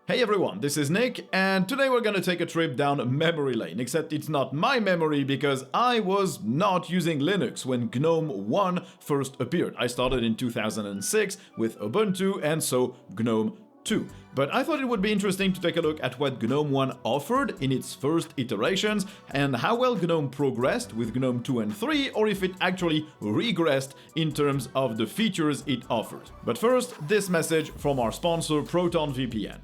Hey everyone, this is Nick, and today we're gonna take a trip down memory lane, except it's not my memory because I was not using Linux when GNOME 1 first appeared. I started in 2006 with Ubuntu and so GNOME 2. But I thought it would be interesting to take a look at what GNOME 1 offered in its first iterations and how well GNOME progressed with GNOME 2 and 3, or if it actually regressed in terms of the features it offers. But first, this message from our sponsor Proton VPN.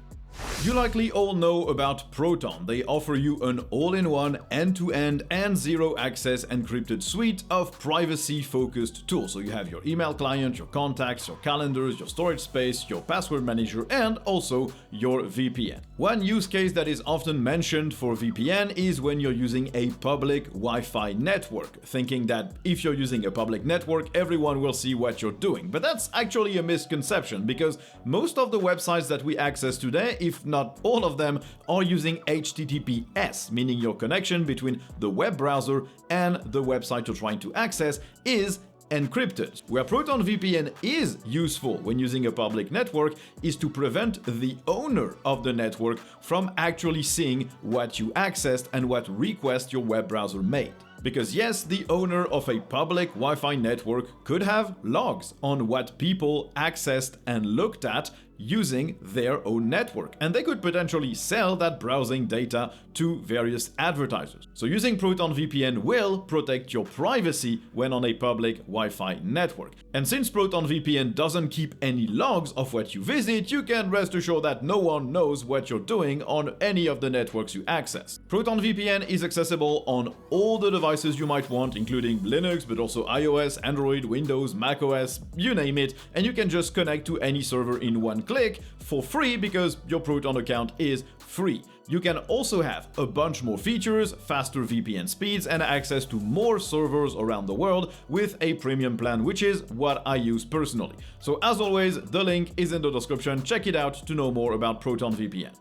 You likely all know about Proton. They offer you an all-in-one, end-to-end and zero-access encrypted suite of privacy-focused tools. So you have your email client, your contacts, your calendars, your storage space, your password manager, and also your VPN. One use case that is often mentioned for VPN is when you're using a public Wi-Fi network, thinking that if you're using a public network, everyone will see what you're doing. But that's actually a misconception, because most of the websites that we access today, if not all of them, are using HTTPS, meaning your connection between the web browser and the website you're trying to access is encrypted. Where Proton VPN is useful when using a public network is to prevent the owner of the network from actually seeing what you accessed and what request your web browser made. Because yes, the owner of a public Wi-Fi network could have logs on what people accessed and looked at using their own network, and they could potentially sell that browsing data to various advertisers. So using Proton VPN will protect your privacy when on a public Wi-Fi network. And since Proton VPN doesn't keep any logs of what you visit, you can rest assured that no one knows what you're doing on any of the networks you access. Proton VPN is accessible on all the devices you might want, including Linux, but also iOS, Android, Windows, macOS, you name it, and you can just connect to any server in one click for free because your Proton account is free. You can also have a bunch more features, faster VPN speeds, and access to more servers around the world with a premium plan, which is what I use personally. So as always, the link is in the description. Check it out to know more about Proton VPN.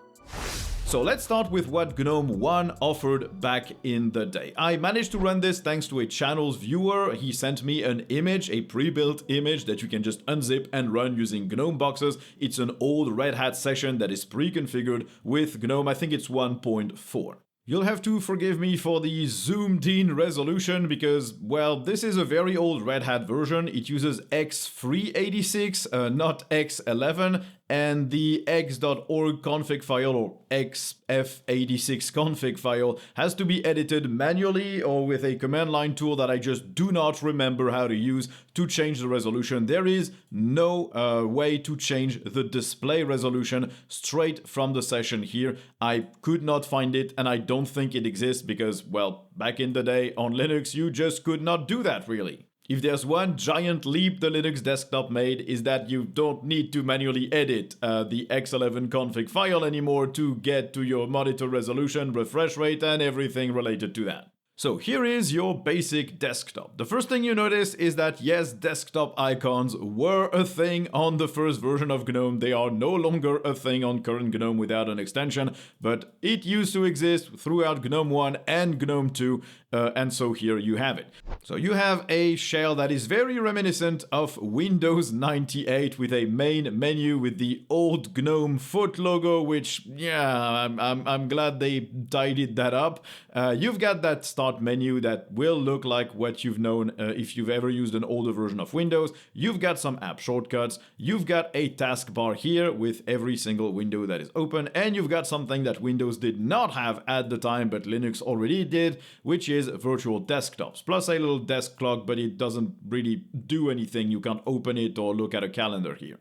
So let's start with what GNOME 1 offered back in the day. I managed to run this thanks to a channel's viewer. He sent me an image, a pre-built image that you can just unzip and run using GNOME boxes. It's an old Red Hat session that is pre-configured with GNOME. I think it's 1.4. You'll have to forgive me for the zoomed-in resolution because, well, this is a very old Red Hat version. It uses X386, not X11, and the x.org config file, or xf86 config file, has to be edited manually or with a command line tool that I just do not remember how to use to change the resolution. There is no way to change the display resolution straight from the session here. I could not find it, and I don't think it exists because, well, back in the day on Linux, you just could not do that really. If there's one giant leap the Linux desktop made is that you don't need to manually edit the X11 config file anymore to get to your monitor resolution, refresh rate, and everything related to that. So here is your basic desktop. The first thing you notice is that yes, desktop icons were a thing on the first version of GNOME. They are no longer a thing on current GNOME without an extension, but it used to exist throughout GNOME 1 and GNOME 2, and so here you have it. So you have a shell that is very reminiscent of Windows 98 with a main menu with the old GNOME foot logo, which, yeah, I'm glad they tidied that up. You've got that start menu that will look like what you've known if you've ever used an older version of Windows. You've got some app shortcuts, you've got a taskbar here with every single window that is open, and you've got something that Windows did not have at the time but Linux already did, which is virtual desktops, plus a little desk clock, but it doesn't really do anything. You can't open it or look at a calendar here.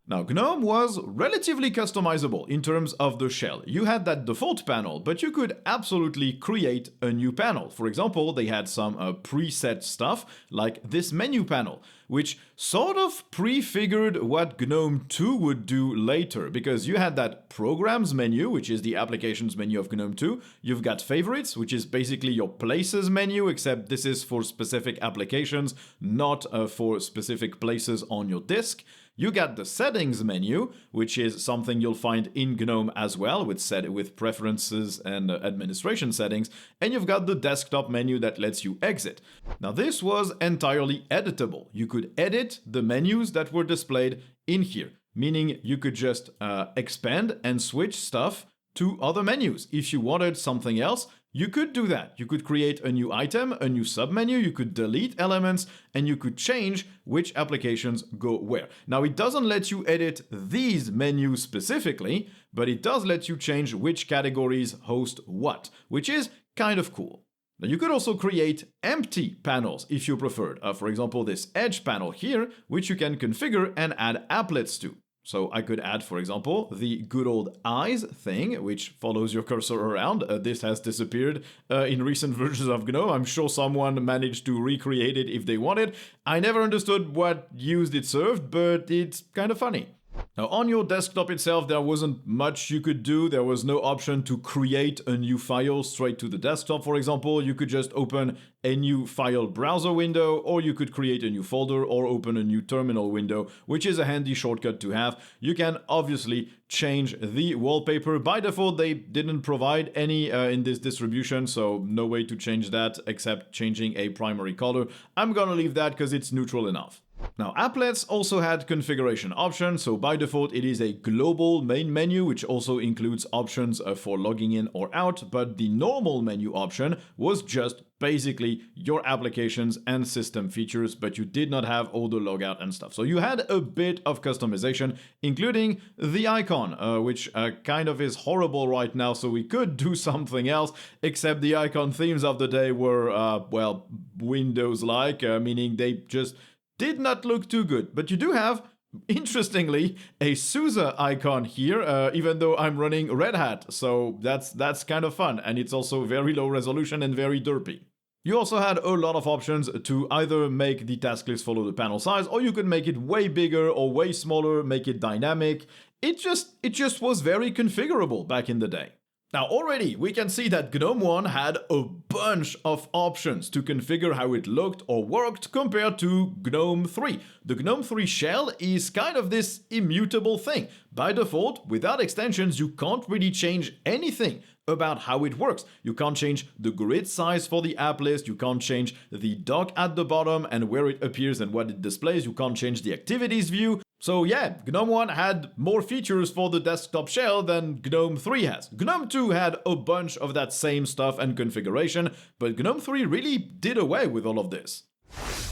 Now, GNOME was relatively customizable in terms of the shell. You had that default panel, but you could absolutely create a new panel. For example, they had some preset stuff, like this menu panel, which sort of prefigured what GNOME 2 would do later, because you had that Programs menu, which is the Applications menu of GNOME 2. You've got Favorites, which is basically your Places menu, except this is for specific applications, not for specific places on your disk. You got the Settings menu, which is something you'll find in GNOME as well, with preferences and administration settings, and you've got the Desktop menu that lets you exit. Now this was entirely editable. You could edit the menus that were displayed in here. meaning you could just expand and switch stuff to other menus. If you wanted something else, you could do that. You could create a new item, a new submenu, you could delete elements, and you could change which applications go where. Now, it doesn't let you edit these menus specifically, but it does let you change which categories host what, which is kind of cool. Now, you could also create empty panels if you preferred. For example, this edge panel here, which you can configure and add applets to. So I could add, for example, the good old eyes thing, which follows your cursor around. This has disappeared in recent versions of GNOME. I'm sure someone managed to recreate it if they wanted. I never understood what use it served, but it's kind of funny. Now, on your desktop itself, there wasn't much you could do. There was no option to create a new file straight to the desktop, for example. You could just open a new file browser window, or you could create a new folder or open a new terminal window, which is a handy shortcut to have. You can obviously change the wallpaper. By default, they didn't provide any in this distribution, so no way to change that except changing a primary color. I'm gonna leave that because it's neutral enough. Now, applets also had configuration options, so by default it is a global main menu, which also includes options for logging in or out, but the normal menu option was just basically your applications and system features, but you did not have all the logout and stuff. So you had a bit of customization, including the icon, which kind of is horrible right now, so we could do something else, except the icon themes of the day were, well, Windows-like, meaning they just did not look too good. But you do have, interestingly, a SUSE icon here, even though I'm running Red Hat, so that's kind of fun, and it's also very low resolution and very derpy. You also had a lot of options to either make the task list follow the panel size, or you could make it way bigger or way smaller, make it dynamic. It just was very configurable back in the day. Now, already we can see that GNOME 1 had a bunch of options to configure how it looked or worked compared to GNOME 3. The GNOME 3 shell is kind of this immutable thing. By default, without extensions, you can't really change anything about how it works. You can't change the grid size for the app list, you can't change the dock at the bottom and where it appears and what it displays, you can't change the activities view. So yeah, GNOME 1 had more features for the desktop shell than GNOME 3 has. GNOME 2 had a bunch of that same stuff and configuration, but GNOME 3 really did away with all of this.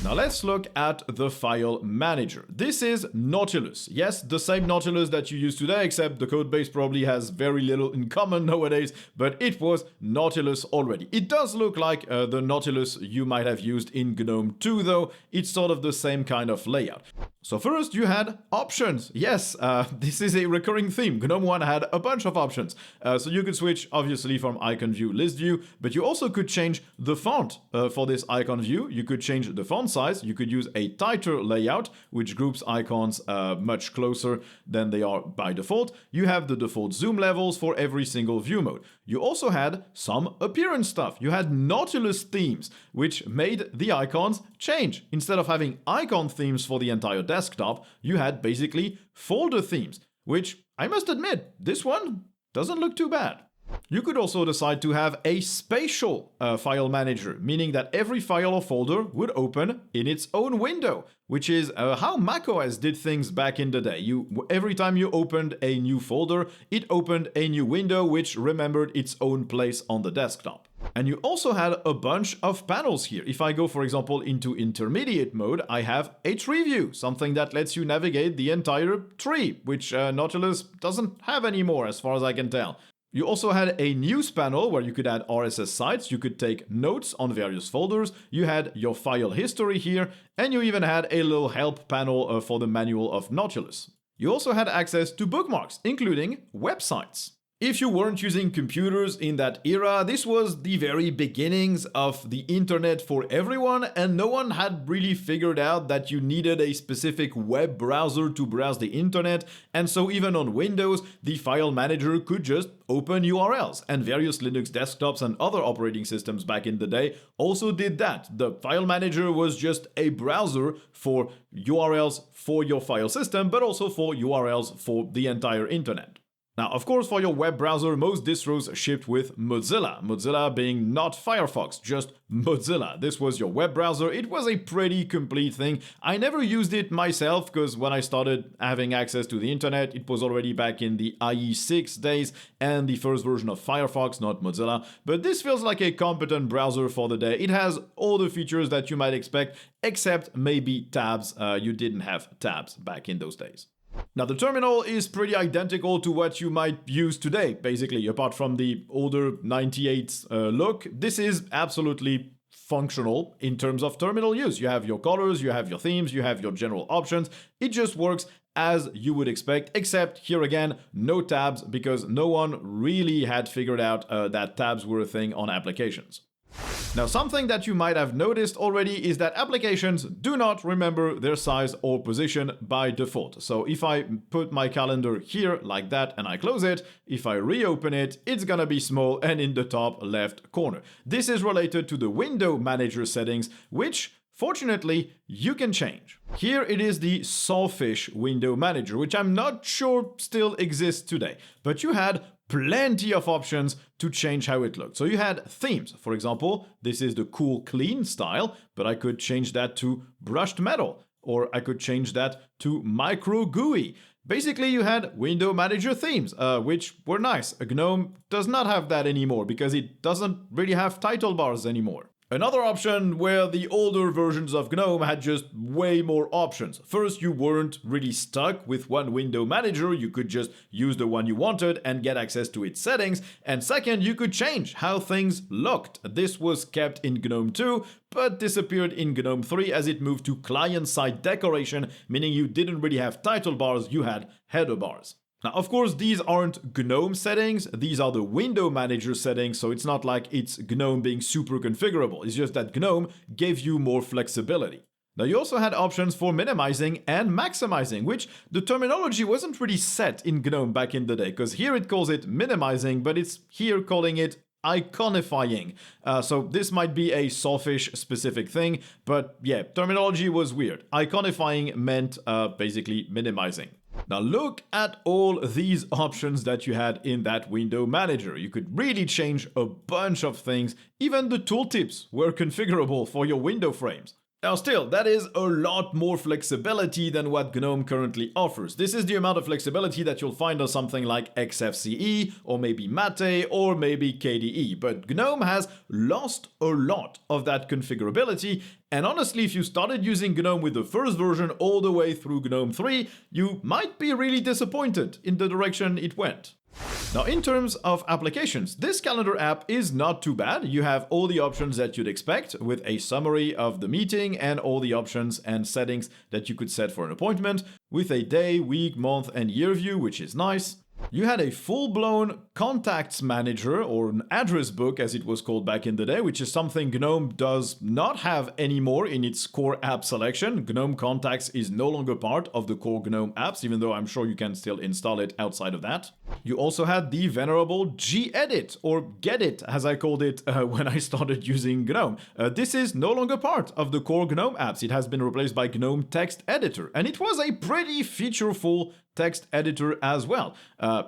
Now let's look at the file manager. This is Nautilus. Yes, the same Nautilus that you use today, except the codebase probably has very little in common nowadays, but it was Nautilus already. It does look like the Nautilus you might have used in GNOME 2 though. It's sort of the same kind of layout. So first you had options. Yes, this is a recurring theme. GNOME 1 had a bunch of options. So you could switch obviously from icon view, list view, but you also could change the font for this icon view. You could change the font size. You could use a tighter layout, which groups icons much closer than they are by default. You have the default zoom levels for every single view mode. You also had some appearance stuff. You had Nautilus themes, which made the icons change. Instead of having icon themes for the entire desktop, you had basically folder themes, which I must admit, this one doesn't look too bad. You could also decide to have a spatial file manager, meaning that every file or folder would open in its own window, which is how macOS did things back in the day. Every time you opened a new folder, it opened a new window which remembered its own place on the desktop. And you also had a bunch of panels here. If I go, for example, into intermediate mode, I have a tree view, something that lets you navigate the entire tree, which Nautilus doesn't have anymore as far as I can tell. You also had a news panel where you could add RSS sites, you could take notes on various folders, you had your file history here, and you even had a little help panel for the manual of Nautilus. You also had access to bookmarks, including websites. If you weren't using computers in that era, this was the very beginnings of the internet for everyone, and no one had really figured out that you needed a specific web browser to browse the internet, and so even on Windows, the file manager could just open URLs, and various Linux desktops and other operating systems back in the day also did that. The file manager was just a browser for URLs for your file system, but also for URLs for the entire internet. Now, of course, for your web browser, most distros shipped with Mozilla. Mozilla being not Firefox, just Mozilla. This was your web browser. It was a pretty complete thing. I never used it myself because when I started having access to the internet, it was already back in the IE6 days and the first version of Firefox, not Mozilla. But this feels like a competent browser for the day. It has all the features that you might expect, except maybe tabs. You didn't have tabs back in those days. Now, the terminal is pretty identical to what you might use today, basically, apart from the older 98 look. This is absolutely functional in terms of terminal use. You have your colors, you have your themes, you have your general options. It just works as you would expect, except here again, no tabs, because no one really had figured out that tabs were a thing on applications. Now, something that you might have noticed already is that applications do not remember their size or position by default. So if I put my calendar here like that and I close it, if I reopen it, it's gonna be small and in the top left corner. This is related to the window manager settings, which fortunately, you can change. Here it is the Sawfish window manager, which I'm not sure still exists today, but you had plenty of options to change how it looked. So you had themes, for example, this is the cool clean style, but I could change that to brushed metal, or I could change that to micro GUI. Basically, you had window manager themes, which were nice. GNOME does not have that anymore because it doesn't really have title bars anymore. Another option where the older versions of GNOME had just way more options. First, you weren't really stuck with one window manager, you could just use the one you wanted and get access to its settings. And second, you could change how things looked. This was kept in GNOME 2, but disappeared in GNOME 3 as it moved to client-side decoration, meaning you didn't really have title bars, you had header bars. Now, of course, these aren't GNOME settings, these are the window manager settings, so it's not like it's GNOME being super configurable, it's just that GNOME gave you more flexibility. Now, you also had options for minimizing and maximizing, which the terminology wasn't really set in GNOME back in the day, because here it calls it minimizing, but it's here calling it iconifying. So this might be a Sawfish specific thing, but yeah, terminology was weird. Iconifying meant basically minimizing. Now look at all these options that you had in that window manager. You could really change a bunch of things. Even the tooltips were configurable for your window frames. Now still, that is a lot more flexibility than what GNOME currently offers. This is the amount of flexibility that you'll find on something like XFCE, or maybe Mate, or maybe KDE. But GNOME has lost a lot of that configurability, and honestly, if you started using GNOME with the first version all the way through GNOME 3, you might be really disappointed in the direction it went. Now, in terms of applications, this calendar app is not too bad. You have all the options that you'd expect with a summary of the meeting and all the options and settings that you could set for an appointment with a day, week, month, and year view, which is nice. You had a full-blown contacts manager, or an address book as it was called back in the day, which is something GNOME does not have anymore in its core app selection. GNOME Contacts is no longer part of the core GNOME apps, even though I'm sure you can still install it outside of that. You also had the venerable gedit, or gedit as I called it when I started using GNOME. This is no longer part of the core GNOME apps. It has been replaced by GNOME Text Editor, and it was a pretty featureful text editor as well.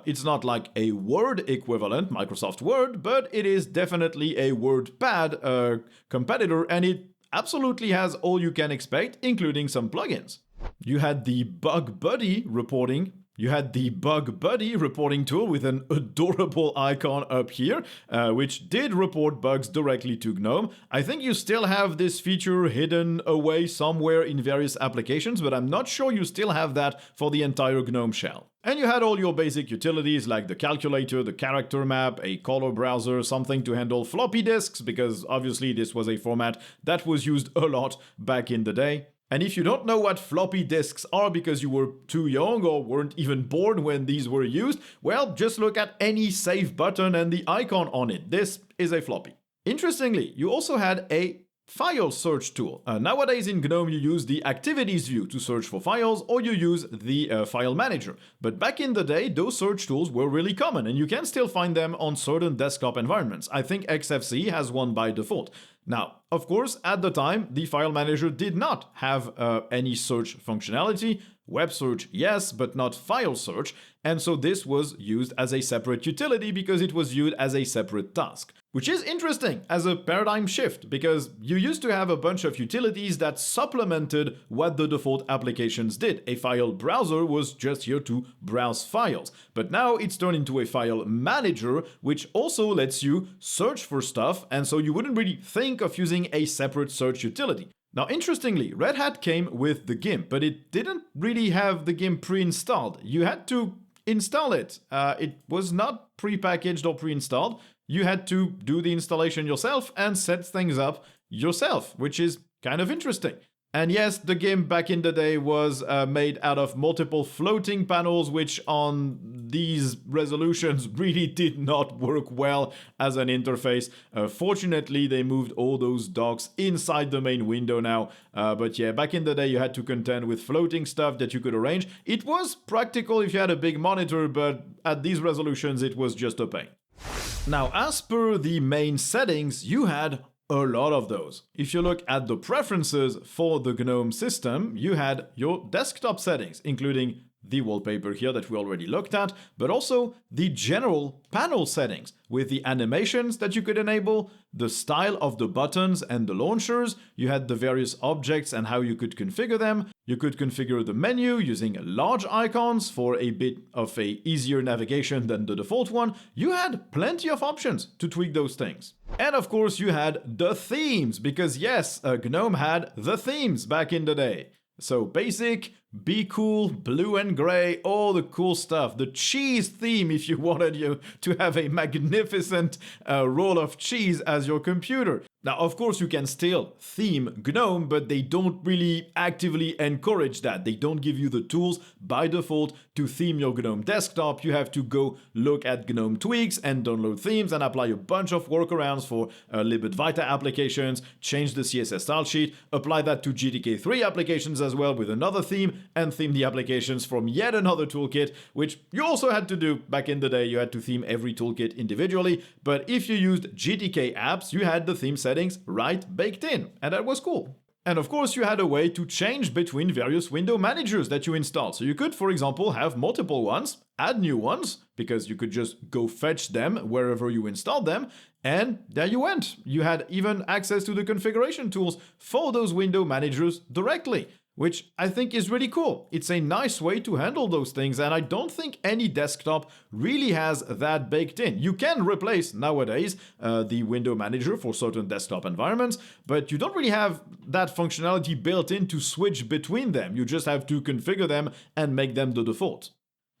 It's not like a Word equivalent, Microsoft Word, but it is definitely a WordPad competitor, and it absolutely has all you can expect, including some plugins. You had the Bug Buddy reporting. You had the Bug Buddy reporting tool with an adorable icon up here, which did report bugs directly to GNOME. I think you still have this feature hidden away somewhere in various applications, but I'm not sure you still have that for the entire GNOME shell. And you had all your basic utilities like the calculator, the character map, a color browser, something to handle floppy disks, because obviously this was a format that was used a lot back in the day. And if you don't know what floppy disks are because you were too young or weren't even born when these were used, well, just look at any save button and the icon on it. This is a floppy. Interestingly, you also had a file search tool. Nowadays in GNOME you use the activities view to search for files, or you use the file manager. But back in the day, those search tools were really common, and you can still find them on certain desktop environments. I think XFCE has one by default. Now, of course, at the time, the file manager did not have any search functionality. Web search, yes, but not file search, and so this was used as a separate utility because it was viewed as a separate task. Which is interesting as a paradigm shift, because you used to have a bunch of utilities that supplemented what the default applications did. A file browser was just here to browse files, but now it's turned into a file manager, which also lets you search for stuff, and so you wouldn't really think of using a separate search utility. Now, interestingly, Red Hat came with the GIMP, but it didn't really have the GIMP pre-installed. You had to install it. It was not pre-packaged or pre-installed. You had to do the installation yourself and set things up yourself, which is kind of interesting. And yes, the GIMP back in the day was made out of multiple floating panels, which on these resolutions really did not work well as an interface. Fortunately, they moved all those docks inside the main window now. But yeah, back in the day, you had to contend with floating stuff that you could arrange. It was practical if you had a big monitor, but at these resolutions, it was just a pain. Now, as per the main settings, you had a lot of those. If you look at the preferences for the GNOME system, you had your desktop settings, including the wallpaper here that we already looked at, but also the general panel settings with the animations that you could enable, the style of the buttons and the launchers. You had the various objects and how you could configure them. You could configure the menu using large icons for a bit of a easier navigation than the default one. You had plenty of options to tweak those things. And of course you had the themes, because yes, GNOME had the themes back in the day. So basic, be cool, blue and gray, all the cool stuff. The cheese theme if you wanted you to have a magnificent roll of cheese as your computer. Now, of course, you can still theme GNOME, but they don't really actively encourage that. They don't give you the tools by default to theme your GNOME desktop. You have to go look at GNOME tweaks and download themes and apply a bunch of workarounds for libadwaita applications, change the CSS style sheet, apply that to GTK3 applications as well with another theme, and theme the applications from yet another toolkit, which you also had to do back in the day. You had to theme every toolkit individually, but if you used GTK apps, you had the theme settings right baked in, and that was cool. And of course, you had a way to change between various window managers that you installed. So you could, for example, have multiple ones, add new ones, because you could just go fetch them wherever you installed them, and there you went. You had even access to the configuration tools for those window managers directly, which I think is really cool. It's a nice way to handle those things, and I don't think any desktop really has that baked in. You can replace, nowadays, the window manager for certain desktop environments, but you don't really have that functionality built in to switch between them. You just have to configure them and make them the default.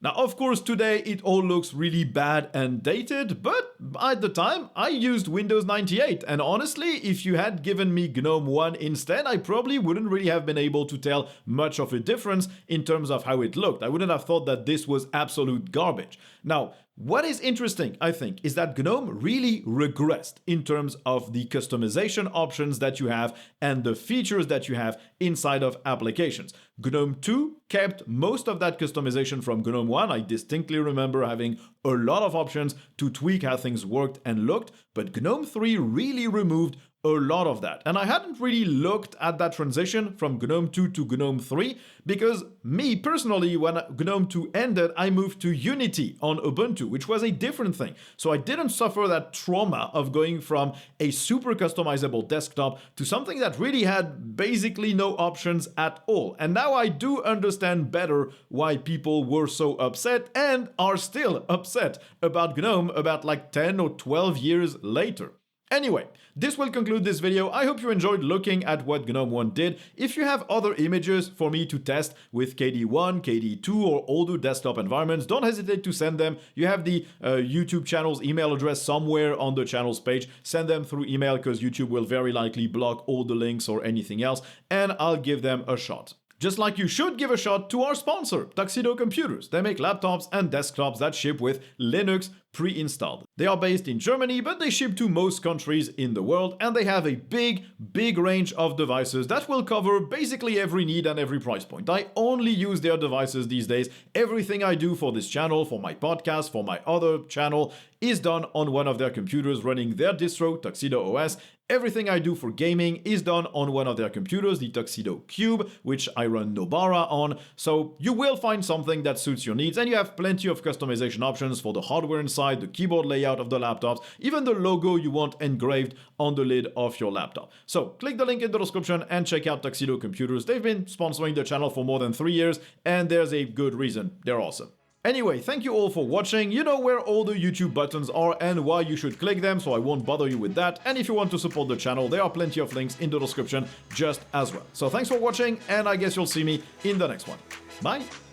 Now, of course, today it all looks really bad and dated, but at the time I used Windows 98, and honestly, if you had given me GNOME 1 instead, I probably wouldn't really have been able to tell much of a difference in terms of how it looked. I wouldn't have thought that this was absolute garbage. Now, what is interesting, I think, is that GNOME really regressed in terms of the customization options that you have and the features that you have inside of applications. GNOME 2 kept most of that customization from GNOME 1. I distinctly remember having a lot of options to tweak how things worked and looked, but GNOME 3 really removed a lot of that. And I hadn't really looked at that transition from GNOME 2 to GNOME 3 because me personally, when GNOME 2 ended, I moved to Unity on Ubuntu, which was a different thing. So I didn't suffer that trauma of going from a super customizable desktop to something that really had basically no options at all. And now I do understand better why people were so upset and are still upset about GNOME about like 10 or 12 years later. Anyway, this will conclude this video. I hope you enjoyed looking at what GNOME 1 did. If you have other images for me to test with KD1, KD2 or older desktop environments, don't hesitate to send them. You have the YouTube channel's email address somewhere on the channel's page. Send them through email because YouTube will very likely block all the links or anything else, and I'll give them a shot. Just like you should give a shot to our sponsor, Tuxedo Computers. They make laptops and desktops that ship with Linux pre-installed. They are based in Germany, but they ship to most countries in the world, and they have a big range of devices that will cover basically every need and every price point. I only use their devices these days. Everything I do for this channel, for my podcast, for my other channel, is done on one of their computers running their distro, Tuxedo OS. Everything I do for gaming is done on one of their computers, the Tuxedo Cube, which I run Nobara on, so you will find something that suits your needs, and you have plenty of customization options for the hardware inside, the keyboard layout of the laptops, even the logo you want engraved on the lid of your laptop. So click the link in the description and check out Tuxedo Computers. They've been sponsoring the channel for more than 3 years, and there's a good reason. They're awesome. Anyway, thank you all for watching. You know where all the YouTube buttons are and why you should click them, so I won't bother you with that. And if you want to support the channel, there are plenty of links in the description just as well. So thanks for watching, and I guess you'll see me in the next one. Bye!